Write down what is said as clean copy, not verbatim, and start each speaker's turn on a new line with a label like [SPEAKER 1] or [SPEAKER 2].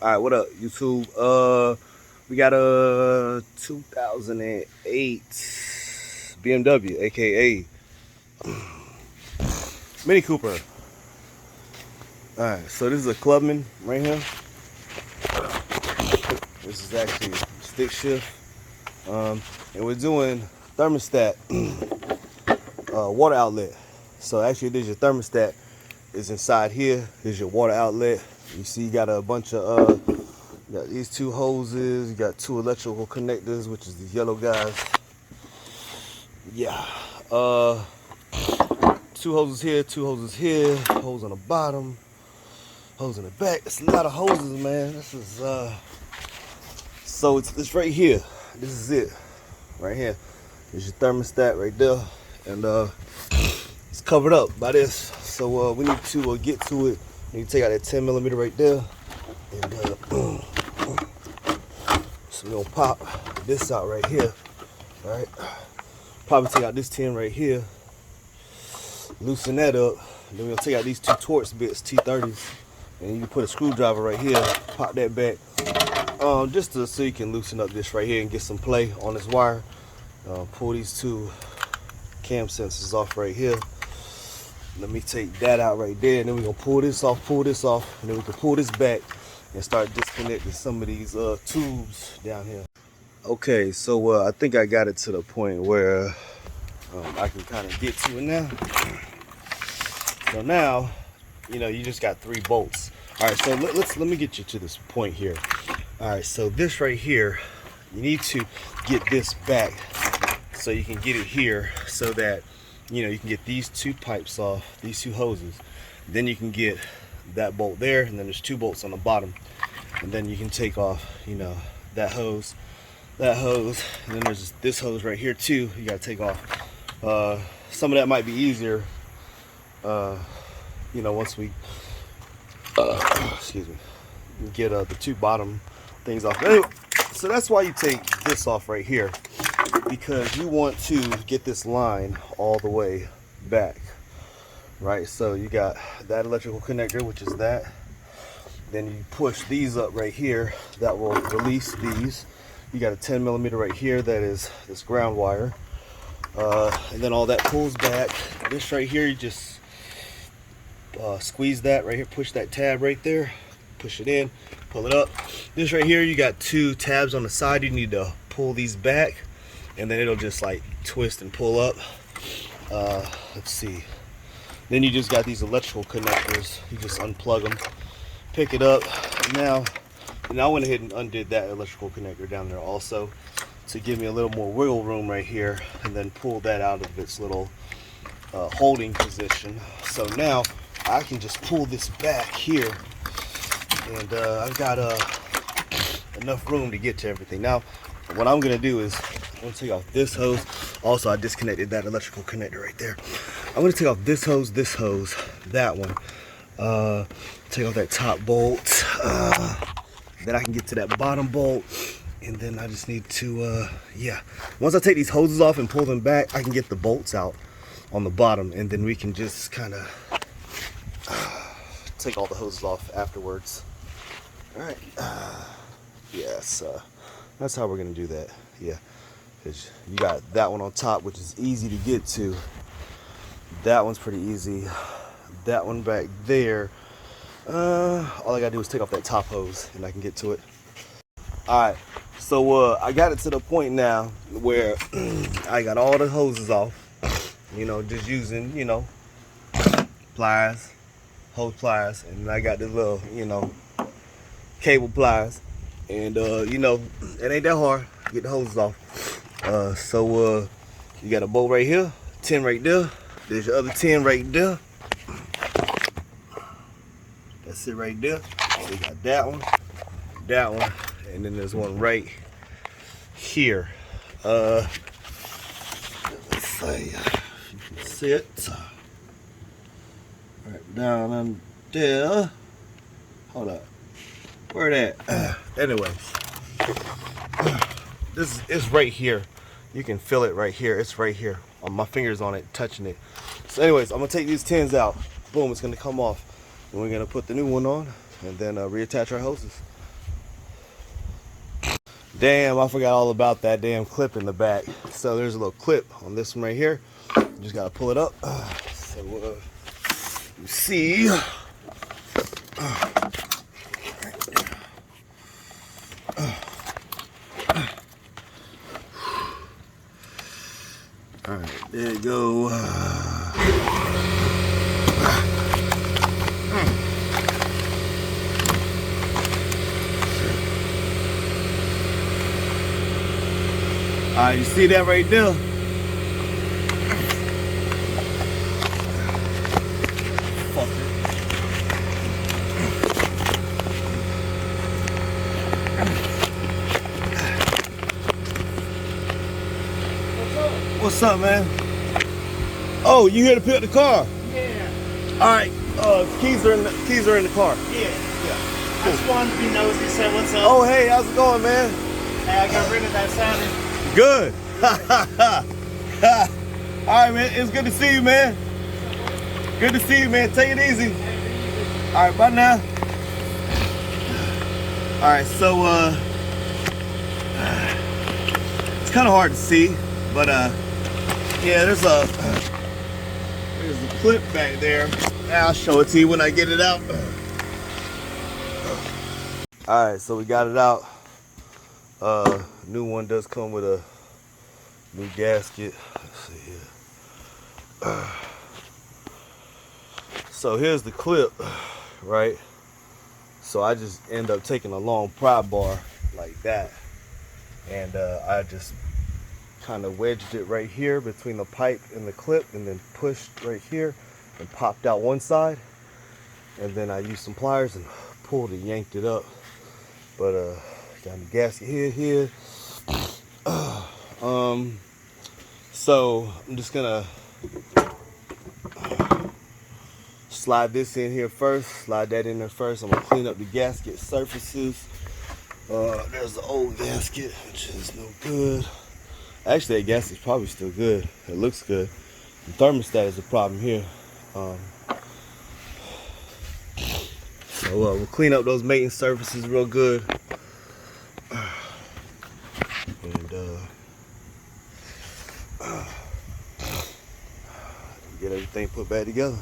[SPEAKER 1] All right, what up, YouTube? We got a 2008 BMW, aka Mini Cooper. All right, so this is a Clubman right here. This is actually stick shift, and we're doing thermostat water outlet. So actually, this is your thermostat is inside here. Here's your water outlet. You see, you got a bunch of you got these two hoses. You got two electrical connectors, which is these yellow guys. Yeah. Two hoses here, two hoses here, hose on the bottom, hose in the back. It's a lot of hoses, man. This is so it's right here. This is it, right here. There's your thermostat right there, and it's covered up by this. So we need to get to it. We need to take out that 10 millimeter right there, and so we're gonna pop this out right here. All right. Probably take out this 10 right here. Loosen that up. Then we're gonna take out these two Torx bits, T30s, and you can put a screwdriver right here, pop that back, just so you can loosen up this right here and get some play on this wire. Pull these two cam sensors off right here. Let me take that out right there, and then we're gonna pull this off, and then we can pull this back and start disconnecting some of these tubes down here. Okay, so I think I got it to the point where I can kind of get to it now. So now, you just got 3 bolts. All right, so let me get you to this point here. All right, so this right here, you need to get this back so you can get it here, so that you can get these 2 pipes off, these 2 hoses. Then you can get that bolt there, and then there's 2 bolts on the bottom, and then you can take off that hose, and then there's this hose right here too. You got to take off. Some of that might be easier, once we excuse me, get the 2 bottom things off. Anyway, so that's why you take this off right here, because you want to get this line all the way back, right? So you got that electrical connector, which is that. Then you push these up right here, that will release these. You got a 10 millimeter right here, that is this ground wire, and then all that pulls back. This right here, you just squeeze that right here, push that tab right there, push it in, pull it up. This right here, you got 2 tabs on the side. You need to pull these back, and then it'll just like twist and pull up. Let's see. Then you just got these electrical connectors. You just unplug them, pick it up. And I went ahead and undid that electrical connector down there also, to give me a little more wiggle room right here, and then pull that out of its little holding position. So now I can just pull this back here, and I've got enough room to get to everything. Now what I'm gonna do is I'm gonna take off this hose. Also, I disconnected that electrical connector right there. I'm gonna take off this hose, that one, take off that top bolt, then I can get to that bottom bolt, and then I just need to once I take these hoses off and pull them back, I can get the bolts out on the bottom, and then we can just kind of take all the hoses off afterwards. All right. Yes, that's how we're gonna do that. Yeah, because you got that one on top, which is easy to get to. That one's pretty easy. That one back there, all I gotta do is take off that top hose, and I can get to it. All right, so I got it to the point now where I got all the hoses off. Just using pliers, hose pliers, and I got this little cable pliers, and it ain't that hard to get the hoses off. So you got a bolt right here, 10 right there. There's your other 10 right there. That's it right there. So you got that one, and then there's one right here. Let's see, you can see it. Right down on there. Hold up. Where that? Anyways, this is right here. You can feel it right here. It's right here. My fingers on it, touching it. So anyways, I'm gonna take these 10s out. Boom, it's gonna come off. And we're gonna put the new one on, and then reattach our hoses. Damn, I forgot all about that damn clip in the back. So there's a little clip on this one right here. You just gotta pull it up. So you see. All right, there you go. All right, you see that right there? What's up, man? Oh, you here to pick up the car?
[SPEAKER 2] Yeah.
[SPEAKER 1] All right. Keys are in the car.
[SPEAKER 2] Yeah. I just wanted to be nosy, say what's up.
[SPEAKER 1] Oh, hey, how's it going, man?
[SPEAKER 2] Hey, I got rid of that sounding.
[SPEAKER 1] Good. All right, man. It's good to see you, man. Good to see you, man. Take it easy. All right, bye now. All right, so it's kind of hard to see, but yeah, there's a clip back there. I'll show it to you when I get it out. All right, so we got it out. New one does come with a new gasket. Let's see here. So here's the clip, right? So I just end up taking a long pry bar like that, and I just kind of wedged it right here between the pipe and the clip, and then pushed right here and popped out one side, and then I used some pliers and pulled and yanked it up. But got the gasket here. So I'm just gonna slide this in here first, slide that in there first. I'm gonna clean up the gasket surfaces. There's the old gasket, which is no good. Actually, that gasket's probably still good. It looks good. The thermostat is the problem here. So we'll clean up those maintenance surfaces real good. And get everything put back together.